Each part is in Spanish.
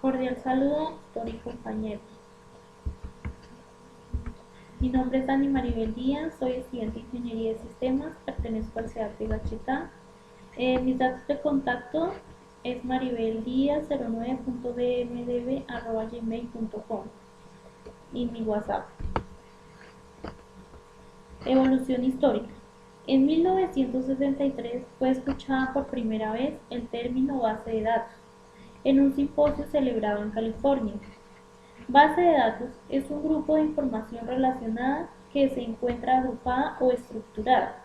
Cordial saludo, doctor y compañeros. Mi nombre es Dani Maribel Díaz, soy estudiante de Ingeniería de Sistemas, pertenezco al CEAT de Gacheta. Mis datos de contacto es maribeldiaz09.bmdb@gmail.com y mi WhatsApp. Evolución histórica. En 1963 fue escuchada por primera vez el término base de datos en un simposio celebrado en California. Base de datos es un grupo de información relacionada que se encuentra agrupada o estructurada.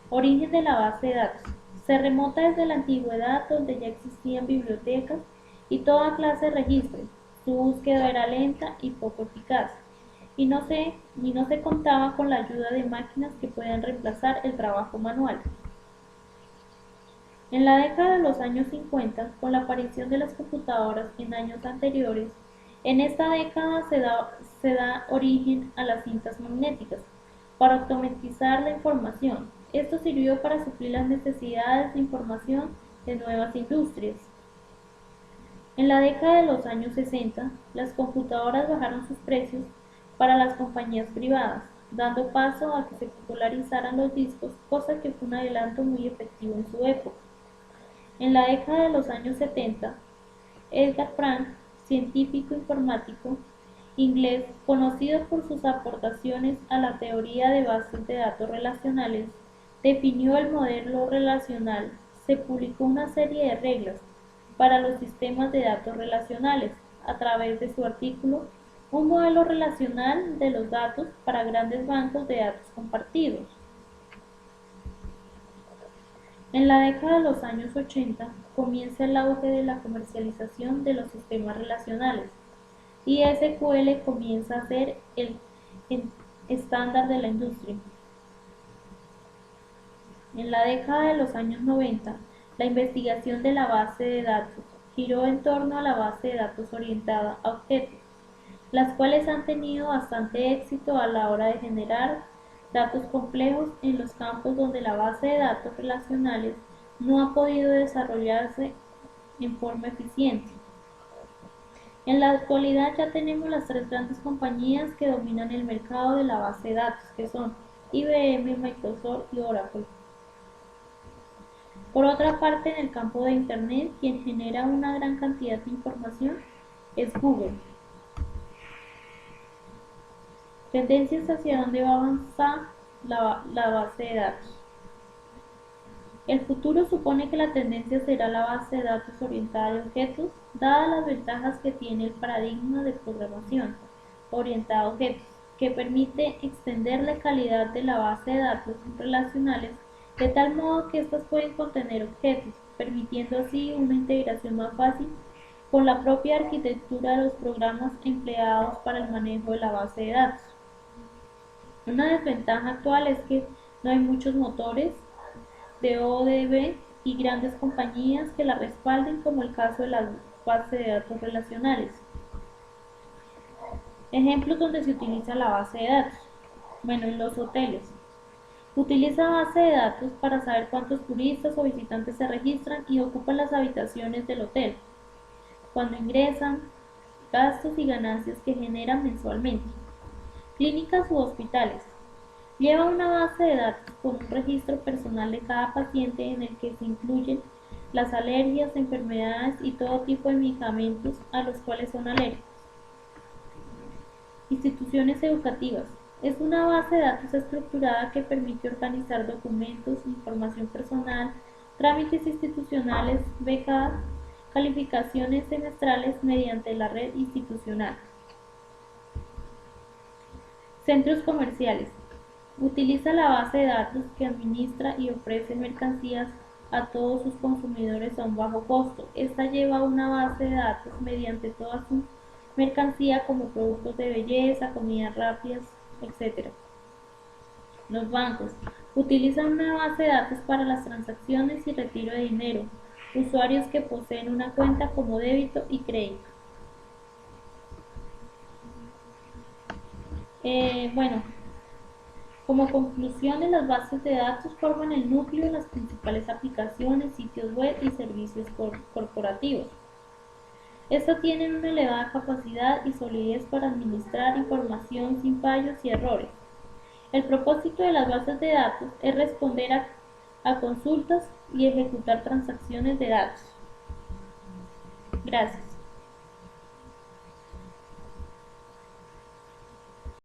Origen de la base de datos. Se remonta desde la antigüedad, donde ya existían bibliotecas y toda clase de registros. Su búsqueda era lenta y poco eficaz, y no se contaba con la ayuda de máquinas que puedan reemplazar el trabajo manual. En la década de los años 50, con la aparición de las computadoras en años anteriores, en esta década se da origen a las cintas magnéticas para automatizar la información. Esto sirvió para suplir las necesidades de información de nuevas industrias. En la década de los años 60, las computadoras bajaron sus precios para las compañías privadas, dando paso a que se popularizaran los discos, cosa que fue un adelanto muy efectivo en su época. En la década de los años 70, Edgar Frank, científico informático inglés conocido por sus aportaciones a la teoría de bases de datos relacionales, definió el modelo relacional. Se publicó una serie de reglas para los sistemas de datos relacionales a través de su artículo Un modelo relacional de los datos para grandes bancos de datos compartidos. En la década de los años 80 comienza el auge de la comercialización de los sistemas relacionales y SQL comienza a ser el estándar de la industria. En la década de los años 90, la investigación de la base de datos giró en torno a la base de datos orientada a objetos, las cuales han tenido bastante éxito a la hora de generar datos complejos en los campos donde la base de datos relacionales no ha podido desarrollarse en forma eficiente. En la actualidad ya tenemos las tres grandes compañías que dominan el mercado de la base de datos, que son IBM, Microsoft y Oracle. Por otra parte, en el campo de Internet, quien genera una gran cantidad de información es Google. Tendencias hacia dónde va a avanzar la base de datos. El futuro supone que la tendencia será la base de datos orientada a objetos, dadas las ventajas que tiene el paradigma de programación orientada a objetos, que permite extender la calidad de la base de datos relacionales de tal modo que éstas pueden contener objetos, permitiendo así una integración más fácil con la propia arquitectura de los programas empleados para el manejo de la base de datos. Una desventaja actual es que no hay muchos motores de ODB y grandes compañías que la respalden, como el caso de las bases de datos relacionales. Ejemplos donde se utiliza la base de datos. Bueno, en los hoteles. Utiliza base de datos para saber cuántos turistas o visitantes se registran y ocupan las habitaciones del hotel, cuando ingresan, gastos y ganancias que generan mensualmente. Clínicas u hospitales. Lleva una base de datos con un registro personal de cada paciente en el que se incluyen las alergias, enfermedades y todo tipo de medicamentos a los cuales son alérgicos. Instituciones educativas. Es una base de datos estructurada que permite organizar documentos, información personal, trámites institucionales, becas, calificaciones semestrales mediante la red institucional. Centros comerciales. Utiliza la base de datos que administra y ofrece mercancías a todos sus consumidores a un bajo costo. Esta lleva una base de datos mediante toda su mercancía como productos de belleza, comidas rápidas, etc. Los bancos utilizan una base de datos para las transacciones y retiro de dinero, usuarios que poseen una cuenta como débito y crédito. Como conclusión, las bases de datos forman el núcleo de las principales aplicaciones, sitios web y servicios corporativos. Estas tienen una elevada capacidad y solidez para administrar información sin fallos y errores. El propósito de las bases de datos es responder a consultas y ejecutar transacciones de datos. Gracias.